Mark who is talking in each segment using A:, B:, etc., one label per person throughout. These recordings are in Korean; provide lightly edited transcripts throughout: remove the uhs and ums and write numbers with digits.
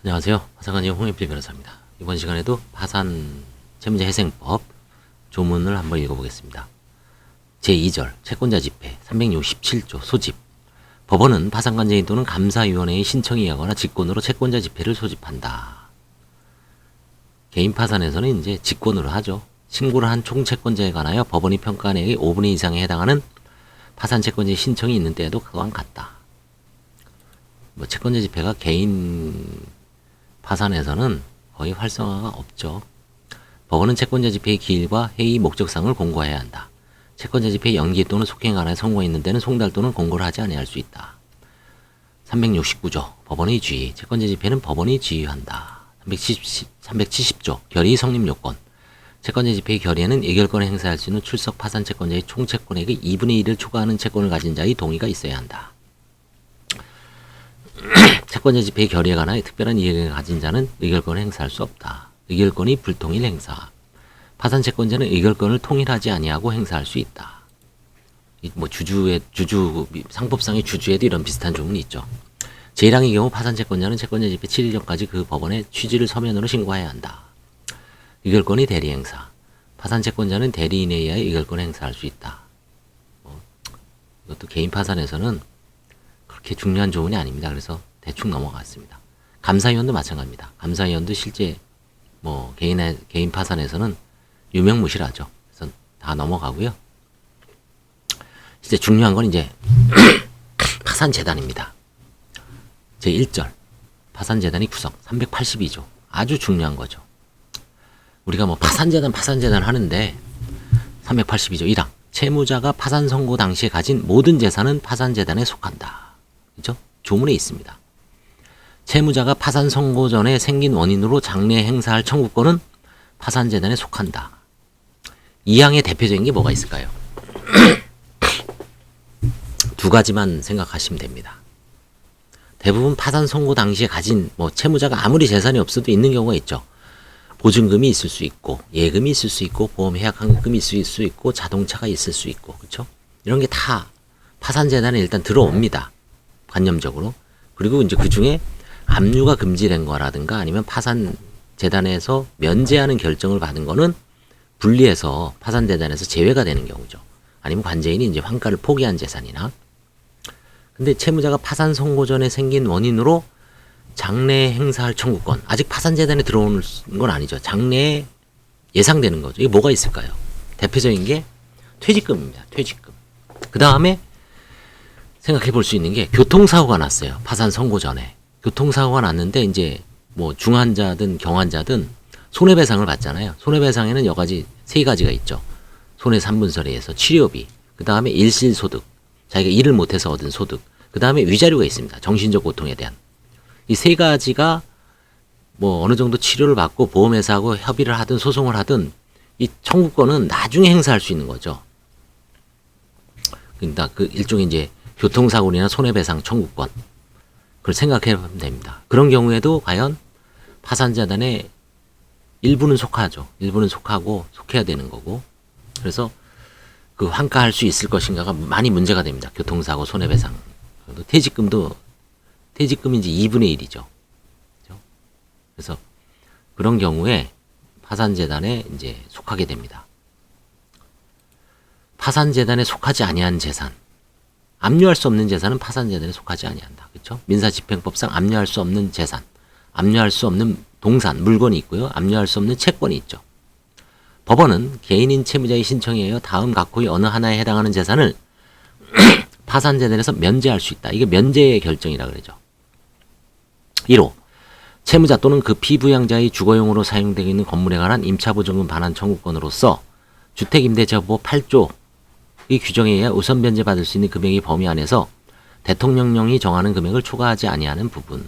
A: 안녕하세요. 파산관계 홍익필 변호사입니다. 이번 시간에도 파산 채무자 회생법 조문을 한번 읽어보겠습니다. 제2절 채권자 집회 367조 소집. 법원은 파산관계인 또는 감사위원회의 신청에 의하거나 직권으로 채권자 집회를 소집한다. 개인 파산에서는 이제 직권으로 하죠. 신고를 한 총채권자에 관하여 법원이 평가한 액의 5분의 2 이상에 해당하는 파산 채권자의 신청이 있는 때에도 그와는 같다. 채권자 집회가 개인 파산에서는 거의 활성화가 없죠. 법원은 채권자 집회의 기일과 회의 목적상을 공고해야 한다. 채권자 집회 연기 또는 속행에 관하여 선고가 있는 데는 송달 또는 공고를 하지 아니할 수 있다. 369조 법원의 지위. 채권자 집회는 법원이 지휘한다. 370조 결의 성립 요건. 채권자 집회의 결의에는 의결권을 행사할 수 있는 출석 파산 채권자의 총채권액의 2분의 1을 초과하는 채권을 가진 자의 동의가 있어야 한다. 채권자 집회의 결의에 관하여 특별한 이익을 가진 자는 의결권을 행사할 수 없다. 의결권이 불통일 행사. 파산 채권자는 의결권을 통일하지 아니하고 행사할 수 있다. 상법상의 주주에도 이런 비슷한 조문이 있죠. 제1항의 경우 파산 채권자는 채권자 집회 7일 전까지 그 법원에 취지를 서면으로 신고해야 한다. 의결권이 대리 행사. 파산 채권자는 대리인에 의하여 의결권을 행사할 수 있다. 이것도 개인 파산에서는 그렇게 중요한 조문이 아닙니다. 그래서 대충 넘어갔습니다. 감사위원도 마찬가지입니다. 감사위원도 실제 개인 파산에서는 유명무실하죠. 그래서 다 넘어가고요. 이제 중요한 건 이제 파산재단입니다. 제1절 파산재단의 구성 382조 아주 중요한 거죠. 우리가 파산재단 하는데 382조 1항 채무자가 파산 선고 당시에 가진 모든 재산은 파산재단에 속한다. 그죠? 조문에 있습니다. 채무자가 파산 선고 전에 생긴 원인으로 장래 행사할 청구권은 파산재단에 속한다. 이 항의 대표적인 게 뭐가 있을까요? 두 가지만 생각하시면 됩니다. 대부분 파산 선고 당시에 가진 채무자가 아무리 재산이 없어도 있는 경우가 있죠. 보증금이 있을 수 있고 예금이 있을 수 있고 보험 해약환급금이 있을 수 있고 자동차가 있을 수 있고 그렇죠? 이런 게 다 파산재단에 일단 들어옵니다. 관념적으로. 그리고 이제 그 중에 압류가 금지된 거라든가 아니면 파산재단에서 면제하는 결정을 받은 거는 분리해서 파산재단에서 제외가 되는 경우죠. 아니면 관제인이 이제 환가를 포기한 재산이나. 근데 채무자가 파산 선고 전에 생긴 원인으로 장래에 행사할 청구권. 아직 파산재단에 들어오는 건 아니죠. 장래에 예상되는 거죠. 이게 뭐가 있을까요? 대표적인 게 퇴직금입니다. 퇴직금. 그 다음에 생각해 볼 수 있는 게 교통사고가 났어요. 파산 선고 전에. 교통사고가 났는데 이제 중환자든 경환자든 손해배상을 받잖아요. 손해배상에는 여가지 세 가지가 있죠. 손해삼분설에 의해서 치료비, 그 다음에 일실소득, 자기가 일을 못해서 얻은 소득, 그 다음에 위자료가 있습니다. 정신적 고통에 대한. 이 세 가지가 어느 정도 치료를 받고 보험회사하고 협의를 하든 소송을 하든 이 청구권은 나중에 행사할 수 있는 거죠. 그러니까 그 일종의 이제 교통사고나 손해배상 청구권. 그걸 생각해 보면 됩니다. 그런 경우에도 과연 파산재단에 일부는 속하죠. 일부는 속하고 속해야 되는 거고. 그래서 그 환가할 수 있을 것인가가 많이 문제가 됩니다. 교통사고, 손해배상. 퇴직금이 이제 2분의 1이죠. 그렇죠? 그래서 그런 경우에 파산재단에 이제 속하게 됩니다. 파산재단에 속하지 아니한 재산. 압류할 수 없는 재산은 파산재단에 속하지 아니한다. 그렇죠? 민사집행법상 압류할 수 없는 재산, 압류할 수 없는 동산, 물건이 있고요. 압류할 수 없는 채권이 있죠. 법원은 개인인 채무자의 신청에 의하여 다음 각호의 어느 하나에 해당하는 재산을 파산재단에서 면제할 수 있다. 이게 면제의 결정이라 그러죠. 1호 채무자 또는 그 피부양자의 주거용으로 사용되고 있는 건물에 관한 임차보증금 반환 청구권으로서 주택임대차법 8조 이 규정에 의해 우선 변제받을 수 있는 금액의 범위 안에서 대통령령이 정하는 금액을 초과하지 아니하는 부분.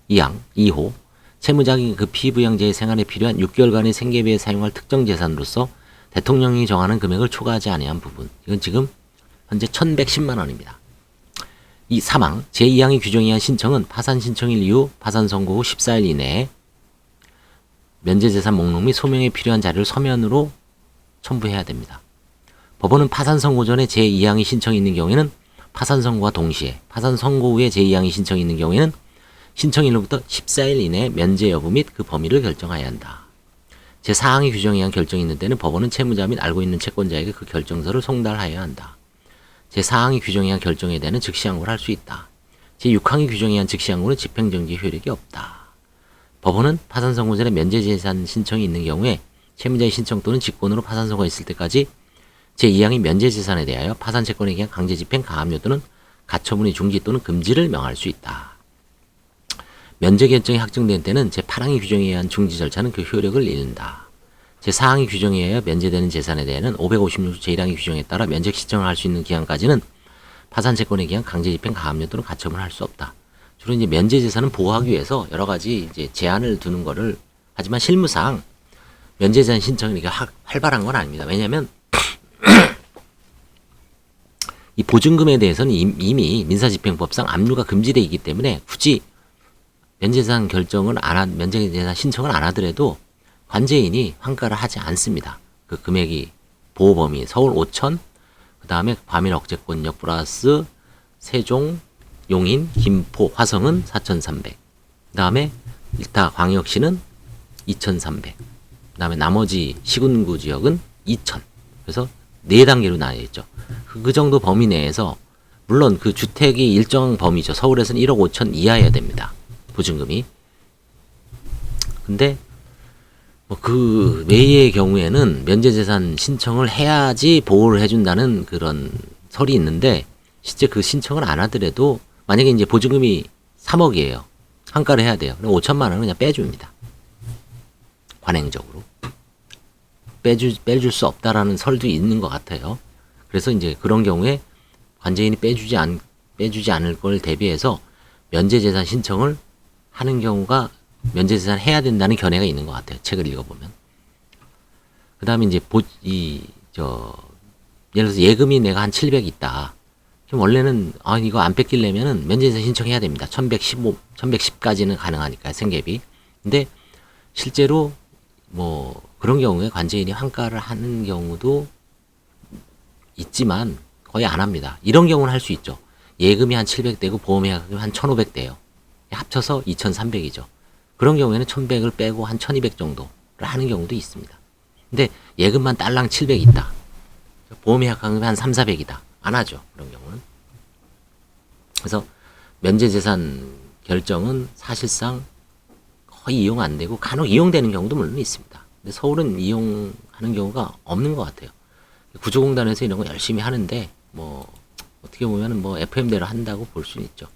A: 2호 채무자인 그 피부양자의 생활에 필요한 6개월간의 생계비에 사용할 특정 재산으로서 대통령이 정하는 금액을 초과하지 아니한 부분. 이건 지금 현재 1110만 원입니다. 3항 제2항의 규정에 의한 신청은 파산 신청일 이후 파산 선고 후 14일 이내에 면제재산 목록 및 소명에 필요한 자료를 서면으로 첨부해야 됩니다. 법원은 파산 선고 전에 제2항의 신청이 있는 경우에는 파산 선고와 동시에, 파산 선고 후에 제2항의 신청이 있는 경우에는 신청일로부터 14일 이내 면제 여부 및 그 범위를 결정하여야 한다. 제4항의 규정에 의한 결정이 있는 때는 법원은 채무자 및 알고 있는 채권자에게 그 결정서를 송달하여야 한다. 제4항의 규정에 의한 결정에 대한 즉시 항고를 할 수 있다. 제6항의 규정에 의한 즉시 항고는 집행정지 효력이 없다. 법원은 파산 선고 전에 면제재산 신청이 있는 경우에 채무자의 신청 또는 직권으로 파산 선고가 있을 때까지 제2항의 면제재산에 대하여 파산 채권에 의한 강제집행, 가압류 또는 가처분의 중지 또는 금지를 명할 수 있다. 면제 결정이 확정된 때는 제8항의 규정에 의한 중지 절차는 그 효력을 잃는다. 제4항의 규정에 의하여 면제되는 재산에 대해서는 556조 제1항의 규정에 따라 면제 신청을 할 수 있는 기간까지는 파산 채권에 의한 강제집행, 가압류 또는 가처분을 할 수 없다. 주로 이제 면제 재산은 보호하기 위해서 여러 가지 이제 제한을 두는 거를 하지만 실무상 면제 재산 신청이 이게 활발한 건 아닙니다. 왜냐하면 이 보증금에 대해서는 이미 민사집행법상 압류가 금지되어 있기 때문에 굳이 면제재산 면제재산 신청을 안 하더라도 관제인이 환가를 하지 않습니다. 그 금액이 보호범위 서울 5천, 그 다음에 과밀 억제권역 플러스 세종, 용인, 김포, 화성은 4,300. 그 다음에 일타 광역시는 2,300. 그 다음에 나머지 시군구 지역은 2,000. 그래서 4단계로 나뉘어 있죠. 그 정도 범위 내에서 물론 그 주택이 일정 범위죠. 서울에서는 1억 5천 이하여야 됩니다. 보증금이. 근데 뭐 그 외의 경우에는 면제재산 신청을 해야지 보호를 해준다는 그런 설이 있는데 실제 그 신청을 안 하더라도 만약에 이제 보증금이 3억이에요. 환가를 해야 돼요. 그럼 5천만 원은 그냥 빼줍니다. 관행적으로. 빼줄 수 없다라는 설도 있는 것 같아요. 그래서 이제 그런 경우에 관제인이 빼주지 않을 걸 대비해서 면제재산 신청을 하는 경우가 면제재산 해야 된다는 견해가 있는 것 같아요. 책을 읽어보면. 그 다음에 이제 예를 들어서 예금이 내가 한 700 있다. 그럼 원래는 이거 안 뺏기려면은 면제재산 신청해야 됩니다. 1110까지는 가능하니까 생계비. 근데 실제로 뭐 그런 경우에 관제인이 환가를 하는 경우도 있지만 거의 안 합니다. 이런 경우는 할 수 있죠. 예금이 한 700대고 보험회학금이 한 1500대요. 합쳐서 2300이죠. 그런 경우에는 1100을 빼고 한 1200 정도를 하는 경우도 있습니다. 근데 예금만 딸랑 700 있다. 보험회학금이 한 3, 400이다. 안 하죠. 그런 경우는. 그래서 면제재산 결정은 사실상 거의 이용 안 되고 간혹 이용되는 경우도 물론 있습니다. 근데 서울은 이용하는 경우가 없는 것 같아요. 구조공단에서 이런 거 열심히 하는데 뭐 어떻게 보면 뭐 FM대로 한다고 볼 수는 있죠.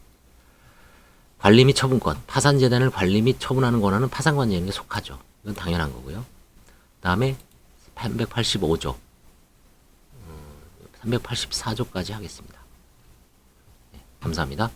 A: 관리 및 처분권, 파산재단을 관리 및 처분하는 권한은 파산관제인에게 속하죠. 이건 당연한 거고요. 다음에 385조, 384조까지 하겠습니다. 네, 감사합니다.